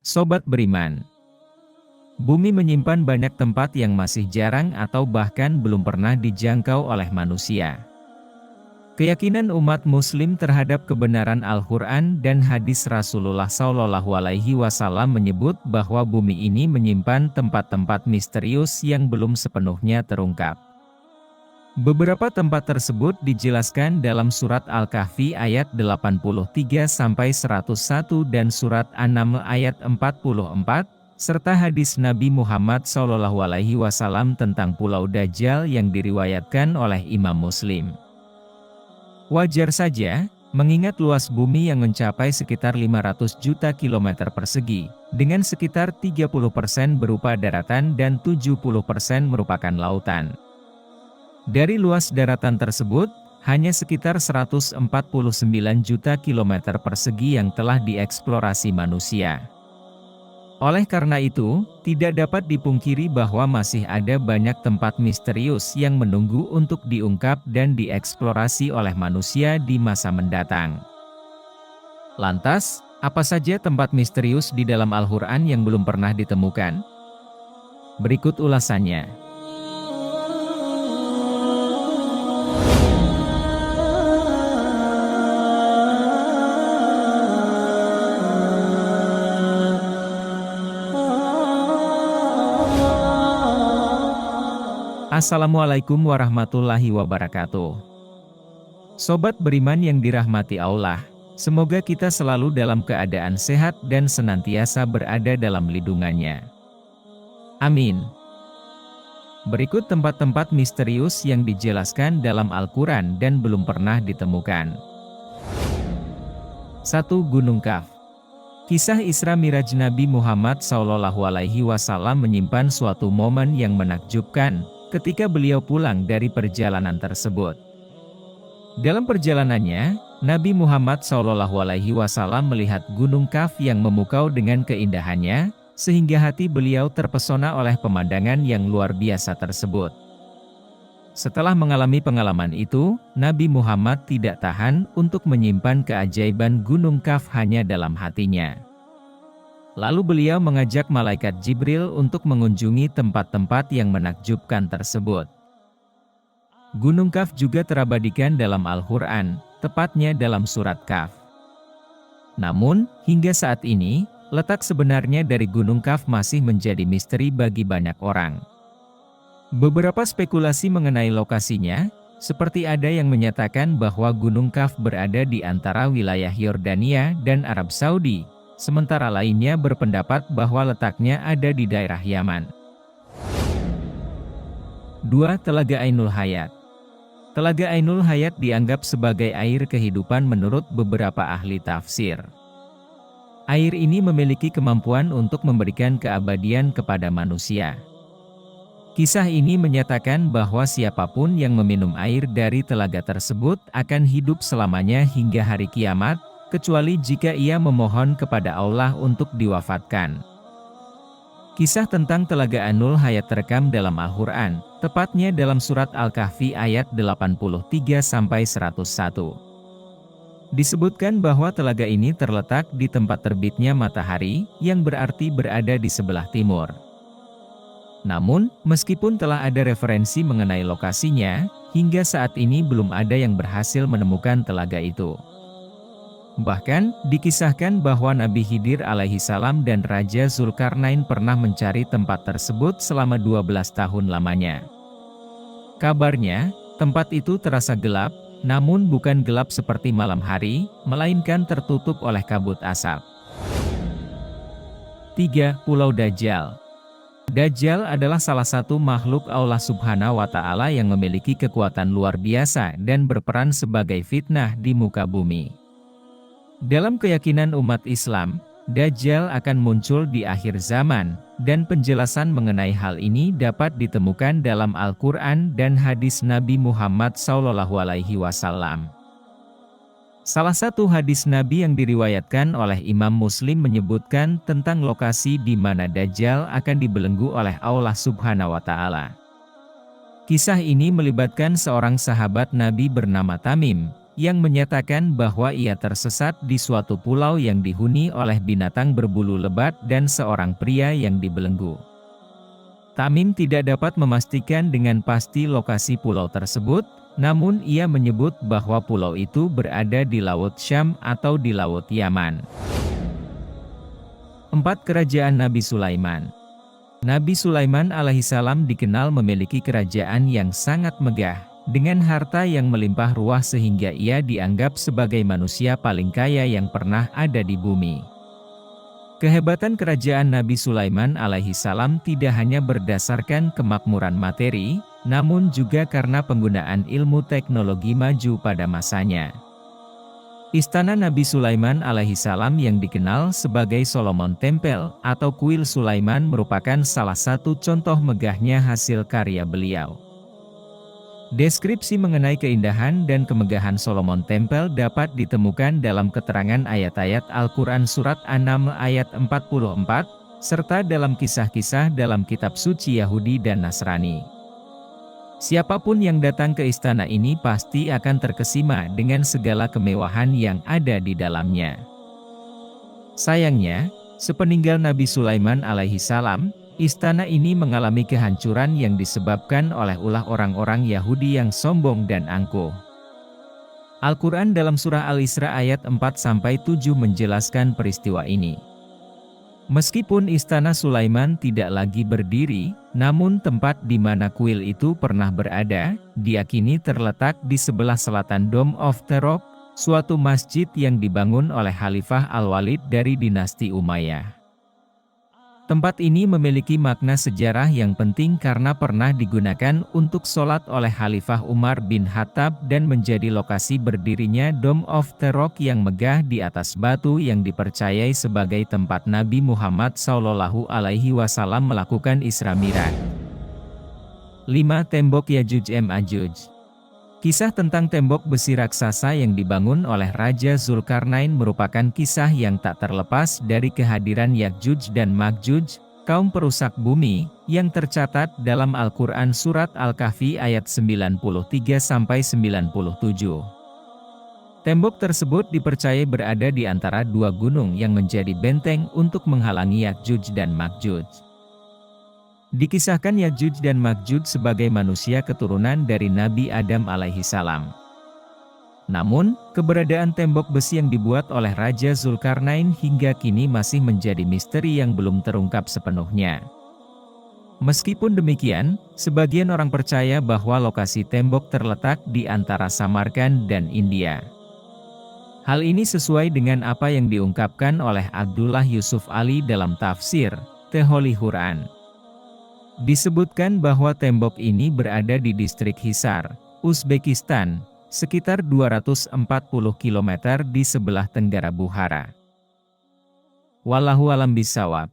Sobat Beriman, bumi menyimpan banyak tempat yang masih jarang atau bahkan belum pernah dijangkau oleh manusia. Keyakinan umat Muslim terhadap kebenaran Al-Quran dan hadis Rasulullah SAW menyebut bahwa bumi ini menyimpan tempat-tempat misterius yang belum sepenuhnya terungkap. Beberapa tempat tersebut dijelaskan dalam surat Al-Kahfi ayat 83-101 dan surat An-Naml ayat 44, serta hadis Nabi Muhammad SAW tentang Pulau Dajjal yang diriwayatkan oleh Imam Muslim. Wajar saja, mengingat luas bumi yang mencapai sekitar 500 juta kilometer persegi, dengan sekitar 30% berupa daratan dan 70% merupakan lautan. Dari luas daratan tersebut, hanya sekitar 149 juta kilometer persegi yang telah dieksplorasi manusia. Oleh karena itu, tidak dapat dipungkiri bahwa masih ada banyak tempat misterius yang menunggu untuk diungkap dan dieksplorasi oleh manusia di masa mendatang. Lantas, apa saja tempat misterius di dalam Al-Quran yang belum pernah ditemukan? Berikut ulasannya. Assalamualaikum warahmatullahi wabarakatuh. Sobat Beriman yang dirahmati Allah, semoga kita selalu dalam keadaan sehat dan senantiasa berada dalam lindungannya. Amin. Berikut tempat-tempat misterius yang dijelaskan dalam Al-Quran dan belum pernah ditemukan. 1. Gunung Kaf. Kisah Isra Miraj Nabi Muhammad SAW menyimpan suatu momen yang menakjubkan ketika beliau pulang dari perjalanan tersebut. Dalam perjalanannya, Nabi Muhammad SAW melihat Gunung Kaf yang memukau dengan keindahannya, sehingga hati beliau terpesona oleh pemandangan yang luar biasa tersebut. Setelah mengalami pengalaman itu, Nabi Muhammad tidak tahan untuk menyimpan keajaiban Gunung Kaf hanya dalam hatinya. Lalu beliau mengajak malaikat Jibril untuk mengunjungi tempat-tempat yang menakjubkan tersebut. Gunung Kaf juga terabadikan dalam Al-Quran, tepatnya dalam surat Kaf. Namun, hingga saat ini, letak sebenarnya dari Gunung Kaf masih menjadi misteri bagi banyak orang. Beberapa spekulasi mengenai lokasinya, seperti ada yang menyatakan bahwa Gunung Kaf berada di antara wilayah Yordania dan Arab Saudi, sementara lainnya berpendapat bahwa letaknya ada di daerah Yaman. 2. Telaga Ainul Hayat. Telaga Ainul Hayat dianggap sebagai air kehidupan menurut beberapa ahli tafsir. Air ini memiliki kemampuan untuk memberikan keabadian kepada manusia. Kisah ini menyatakan bahwa siapapun yang meminum air dari telaga tersebut akan hidup selamanya hingga hari kiamat, kecuali jika ia memohon kepada Allah untuk diwafatkan. Kisah tentang Telaga Ainul Hayat terekam dalam Al-Quran, tepatnya dalam surat Al-Kahfi ayat 83-101. Disebutkan bahwa telaga ini terletak di tempat terbitnya matahari, yang berarti berada di sebelah timur. Namun, meskipun telah ada referensi mengenai lokasinya, hingga saat ini belum ada yang berhasil menemukan telaga itu. Bahkan, dikisahkan bahwa Nabi Khidir alaihissalam dan Raja Zulkarnain pernah mencari tempat tersebut selama 12 tahun lamanya. Kabarnya, tempat itu terasa gelap, namun bukan gelap seperti malam hari, melainkan tertutup oleh kabut asap. 3. Pulau Dajjal. Dajjal adalah salah satu makhluk Allah Subhanahu wa Ta'ala yang memiliki kekuatan luar biasa dan berperan sebagai fitnah di muka bumi. Dalam keyakinan umat Islam, Dajjal akan muncul di akhir zaman, dan penjelasan mengenai hal ini dapat ditemukan dalam Al-Quran dan hadis Nabi Muhammad SAW. Salah satu hadis Nabi yang diriwayatkan oleh Imam Muslim menyebutkan tentang lokasi di mana Dajjal akan dibelenggu oleh Allah Subhanahu wa Ta'ala. Kisah ini melibatkan seorang sahabat Nabi bernama Tamim, yang menyatakan bahwa ia tersesat di suatu pulau yang dihuni oleh binatang berbulu lebat dan seorang pria yang dibelenggu. Tamim tidak dapat memastikan dengan pasti lokasi pulau tersebut, namun ia menyebut bahwa pulau itu berada di Laut Syam atau di Laut Yaman. 4. Kerajaan Nabi Sulaiman. Nabi Sulaiman alaihissalam dikenal memiliki kerajaan yang sangat megah, dengan harta yang melimpah ruah sehingga ia dianggap sebagai manusia paling kaya yang pernah ada di bumi. Kehebatan kerajaan Nabi Sulaiman alaihissalam tidak hanya berdasarkan kemakmuran materi, namun juga karena penggunaan ilmu teknologi maju pada masanya. Istana Nabi Sulaiman alaihissalam yang dikenal sebagai Solomon Temple atau Kuil Sulaiman merupakan salah satu contoh megahnya hasil karya beliau. Deskripsi mengenai keindahan dan kemegahan Solomon Temple dapat ditemukan dalam keterangan ayat-ayat Al-Quran Surat An-Naml ayat 44, serta dalam kisah-kisah dalam kitab suci Yahudi dan Nasrani. Siapapun yang datang ke istana ini pasti akan terkesima dengan segala kemewahan yang ada di dalamnya. Sayangnya, sepeninggal Nabi Sulaiman alaihissalam, istana ini mengalami kehancuran yang disebabkan oleh ulah orang-orang Yahudi yang sombong dan angkuh. Al-Quran dalam surah Al-Isra ayat 4-7 menjelaskan peristiwa ini. Meskipun istana Sulaiman tidak lagi berdiri, namun tempat di mana kuil itu pernah berada, diyakini terletak di sebelah selatan Dome of the Rock, suatu masjid yang dibangun oleh Khalifah Al-Walid dari dinasti Umayyah. Tempat ini memiliki makna sejarah yang penting karena pernah digunakan untuk sholat oleh Khalifah Umar bin Khattab dan menjadi lokasi berdirinya Dome of the Rock yang megah di atas batu yang dipercayai sebagai tempat Nabi Muhammad SAW melakukan Isra Mi'raj. 5. Tembok Yajuj Ma'juj. Kisah tentang tembok besi raksasa yang dibangun oleh Raja Zulkarnain merupakan kisah yang tak terlepas dari kehadiran Yajuj dan Ma'juj, kaum perusak bumi, yang tercatat dalam Al-Quran Surat Al-Kahfi ayat 93-97. Tembok tersebut dipercayai berada di antara dua gunung yang menjadi benteng untuk menghalangi Yajuj dan Ma'juj. Dikisahkan Yajuj dan Ma'juj sebagai manusia keturunan dari Nabi Adam alaihissalam. Namun, keberadaan tembok besi yang dibuat oleh Raja Zulkarnain hingga kini masih menjadi misteri yang belum terungkap sepenuhnya. Meskipun demikian, sebagian orang percaya bahwa lokasi tembok terletak di antara Samarkand dan India. Hal ini sesuai dengan apa yang diungkapkan oleh Abdullah Yusuf Ali dalam tafsir The Holy Quran. Disebutkan bahwa tembok ini berada di distrik Hisar, Uzbekistan, sekitar 240 km di sebelah tenggara Bukhara. Wallahu a'lam bishawab.